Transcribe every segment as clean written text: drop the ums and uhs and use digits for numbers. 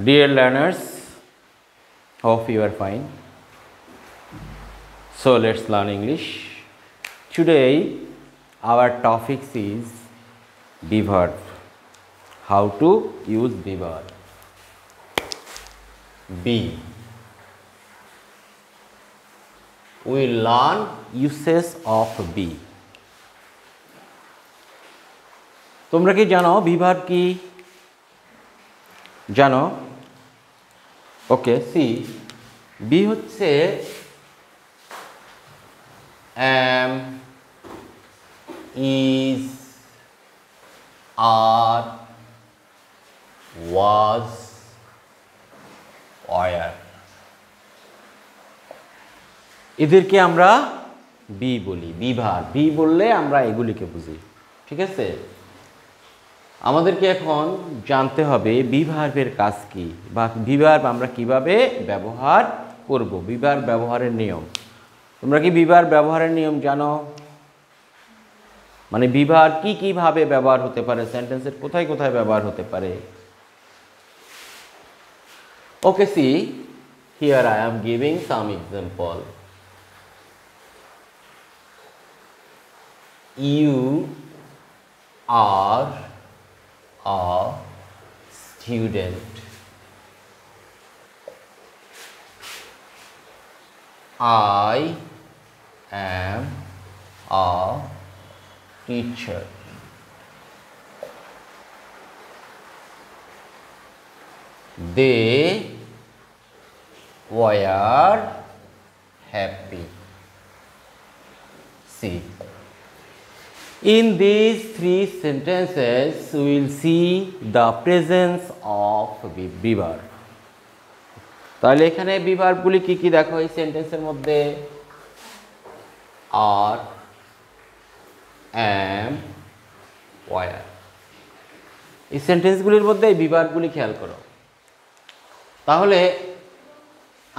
Dear learners, hope you are fine. So let's learn English. Today our topic is be verb. How to use be verb. Be. We learn uses of be. তোমরা কি জানো be verb কি? জানো? ওকে, C B হচ্ছে am, is, are, was, were, এদেরকে আমরা B বলি। Be verb, B বললে আমরা এগুলিকে বুঝি। ঠিক আছে, আমাদেরকে এখন জানতে হবে বি ভার্বের কাজ কি বা বি ভার্ব আমরা কিভাবে ব্যবহার করব, বি ভার্ব ব্যবহারের নিয়ম। তোমরা কি বি ভার্ব ব্যবহারের নিয়ম জানো? মানে বি ভার্ব কি কিভাবে ব্যবহার হতে পারে, সেন্টেন্সের কোথায় কোথায় ব্যবহার হতে পারে। Okay, see here I am giving some example. You are a student. I am a teacher. They were happy. See. In these three sentences, we will see the presence of be verb. তাহলে এখানে be verb গুলি কি কি দেখো এই সেন্টেন্সের মধ্যে? are, am, were। এই সেন্টেন্সগুলির মধ্যে এই be verb গুলি খেয়াল করো। তাহলে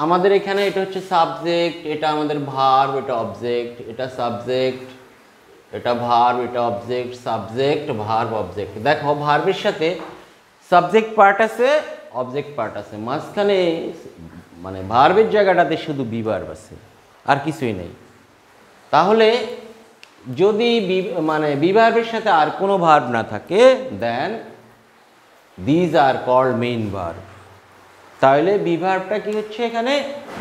আমাদের এখানে এটা হচ্ছে সাবজেক্ট, এটা আমাদের ভার্ব, এটা অবজেক্ট, এটা সাবজেক্ট, এটা ভার্ব, এটা অবজেক্ট, সাবজেক্ট, ভার্ব, অবজেক্ট। দেখো ভার্বের সাথে সাবজেক্ট পার্ট আছে, অবজেক্ট পার্ট আছে, মাঝখানে মানে ভার্বের জায়গাটাতে শুধু বি ভার্ব আছে, আর কিছুই নেই। তাহলে যদি মানে বি ভার্বের সাথে আর কোনো ভার্ব না থাকে, then these are called main verb. তাহলে বি ভার্বটা কি হচ্ছে এখানে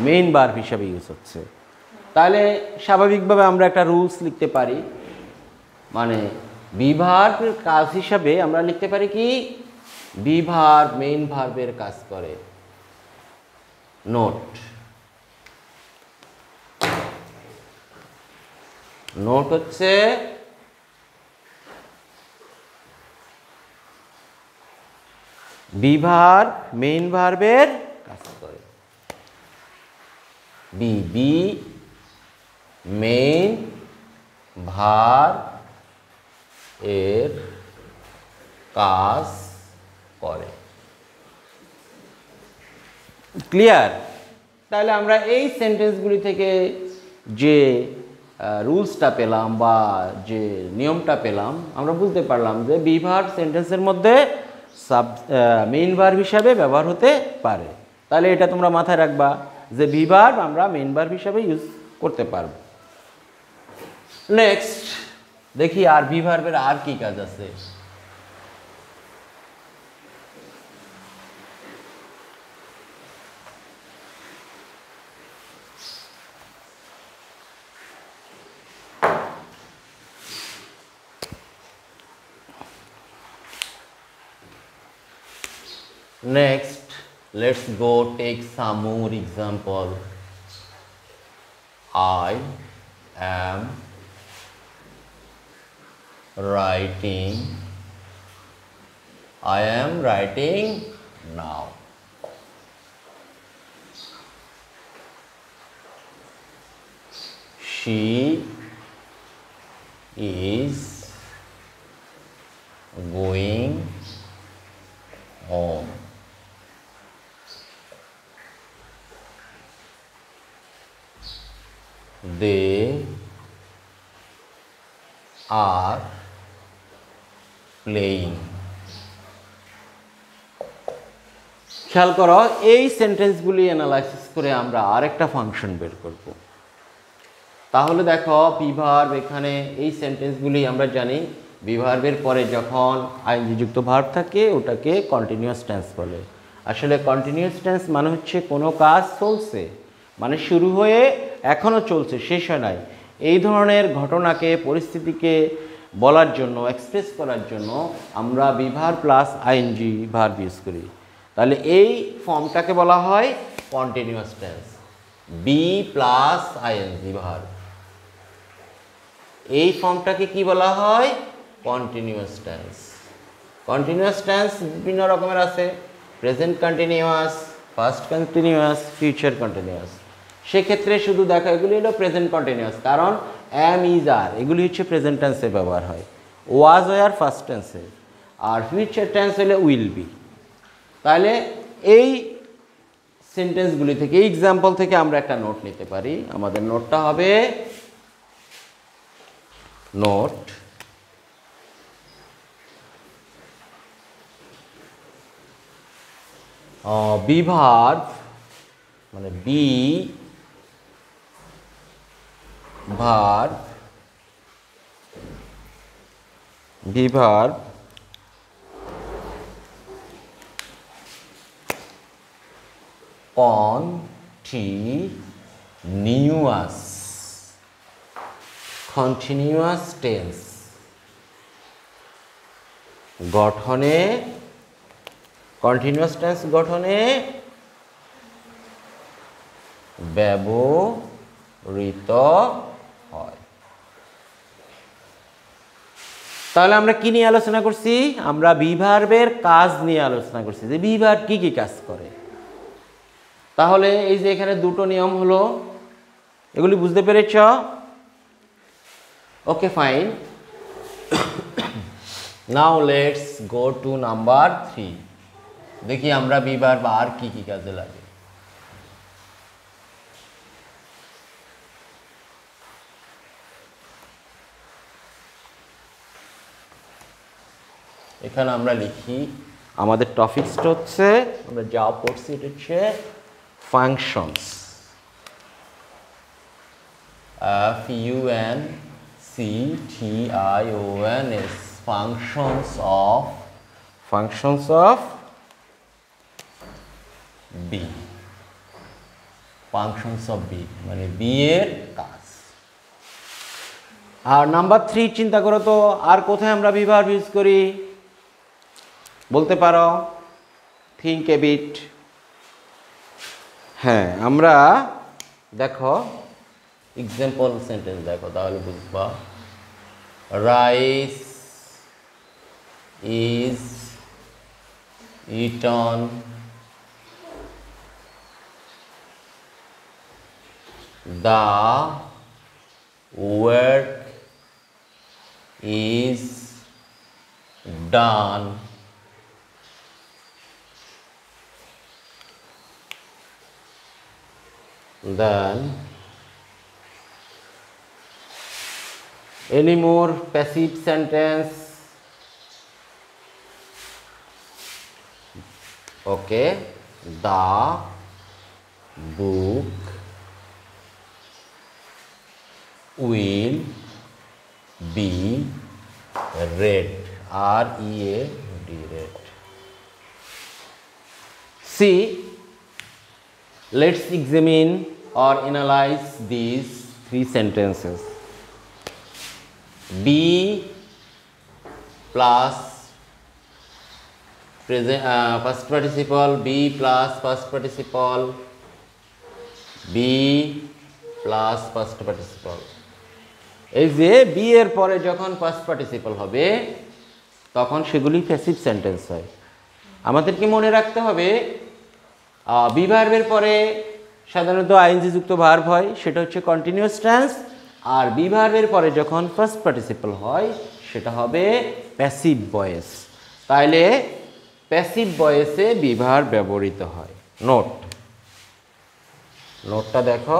মেইন ভার্ব হিসাবে ইউজ হচ্ছে। তাহলে স্বাভাবিকভাবে আমরা একটা রুলস লিখতে পারি, মানে বি ভার্বের কাজ হিসাবে আমরা লিখতে পারি কি, বি ভার্ব মেইন ভার্বের কাজ করে। নোট, নোট হচ্ছে বি ভার্ব মেইন ভার্বের কাজ করে। বি বি মেইন ভার্ব এর কাজ করে। ক্লিয়ার? তাহলে আমরা এই সেন্টেন্সগুলি থেকে যে রুলসটা পেলাম বা যে নিয়মটা পেলাম, আমরা বুঝতে পারলাম যে বি ভার্ব সেন্টেন্সের মধ্যে মেইন ভার্ব হিসাবে ব্যবহার হতে পারে। তাহলে এটা তোমরা মাথায় রাখবা যে বি ভার্ব আমরা মেইন ভার্ব হিসাবে ইউজ করতে পারব। নেক্সট দেখি আর বি ভার্বের আর কি কাজ আছে। Next, let's go take some more example. I am writing. I am writing now. She is going home. They are playing. খেয়াল করো, এই সেন্টেন্সগুলি অ্যানালাইসিস করে আমরা আরেকটা ফাংশন বের করব। তাহলে দেখো বি ভার্ব, এখানে এই সেন্টেন্সগুলি আমরা জানি বি ভার্বের পরে যখন আইএনজি যুক্ত ভার্ব থাকে ওটাকে কন্টিনিউয়াস টেন্স বলে। আসলে কন্টিনিউয়াস টেন্স মানে হচ্ছে কোনো কাজ চলছে, মানে শুরু হয়ে এখনও চলছে, শেষ হয় নাই, এই ধরনের ঘটনাকে, পরিস্থিতিকে বলার জন্য, এক্সপ্রেস করার জন্য আমরা be verb plus ING verb use করি। তাহলে এই ফর্মটাকে বলা হয় continuous tense, be plus ING verb. এই ফর্মটাকে কি বলা হয়? Continuous tense. কন্টিনিউয়াস টেন্স বিভিন্ন রকমের আছে, present continuous, past continuous, future continuous. সেক্ষেত্রে শুধু দেখো এগুলি হলো প্রেজেন্ট কন্টিনিউয়াস, কারণ এম, ইজ, আর এগুলি হচ্ছে প্রেজেন্ট টেন্সে ব্যবহার হয়, ওয়াজ হয় আর ফার্স্ট টেন্সে, আর ফিউচার টেন্স হলে উইল বি। তাহলে এই সেন্টেন্সগুলি থেকে, এই এক্সাম্পল থেকে আমরা একটা নোট নিতে পারি। আমাদের নোটটা হবে নোট বি ভার্ব, মানে be verb, be verb continuous tense গঠনে, কন্টিনিউয়াস টেন্স গঠনে ব্যবহৃত হয়। তাহলে আমরা কি নিয়ে আলোচনা করছি? আমরা বি ভার্বের কাজ নিয়ে আলোচনা করছি, যে বি ভার্ব কি কি কাজ করে। তাহলে এই যে এখানে দুটো নিয়ম হলো, এগুলি বুঝতে পেরেছ? Okay, fine. Now let's go to number 3। দেখি আমরা বি ভার্ব আর কি কি কাজে লাগে। এখানে আমরা লিখি, আমাদের টপিকসটা হচ্ছে, আমরা যা পড়ছি এটা হচ্ছে functions, FUNCTIONS, functions of B, functions of B মানে বি এর কাজ। আর নাম্বার 3 চিন্তা করো তো, আর কোথায় আমরা বি ভার্ব ইউজ করি? বলতে পারো? Think a bit. হ্যাঁ, আমরা দেখো এক্সাম্পল সেন্টেন্স দেখো, তাহলে বুঝবা। Rice is eaten the work is done, then any more passive sentence? Okay, the book will be read, R-E-A-D, read. See, let's examine or analyze these 3 sentences. Be plus present past participle, be plus past participle, be plus past participle. এই যে B এর পরে যখন past participle হবে তখন সেগুলি passive sentence হয়। আমাদেরকে মনে রাখতে হবে বি ভার্বের পরে সাধারণত আইএনজি যুক্ত ভার্ব হয়, সেটা হচ্ছে কন্টিনিউয়াস টেন্স। আর বি ভার্বের পরে যখন ফার্স্ট পার্টিসিপল হয় সেটা হবে প্যাসিভ ভয়েস। তাইলে প্যাসিভ ভয়েসে বি ভার্ব ব্যবহৃত হয়। নোটটা দেখো,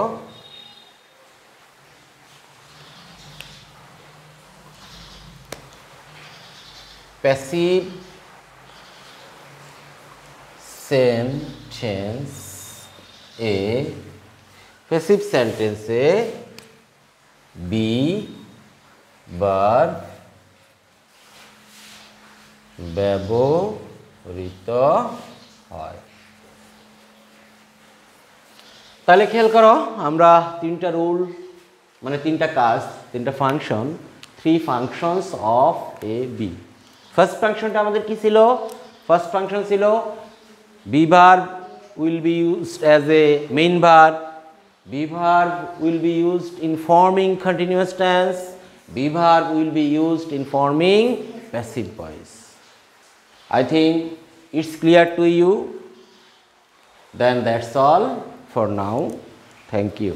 প্যাসিভ সেন্টেন্স এ প্যাসিভ সেন্টেন্সে বি ভার্ব ব্যবহৃত হয়। তাহলে খেয়াল করো, আমরা তিনটা রুল মানে তিনটা কাজ, তিনটা function, 3 functions of a be. First ফাংশনটা আমাদের কি ছিল? ফার্স্ট ফাংশন ছিল be verb will be used as a main verb, be verb will be used in forming continuous tense, be verb will be used in forming passive voice. I think it's clear to you. Then that's all for now. Thank you.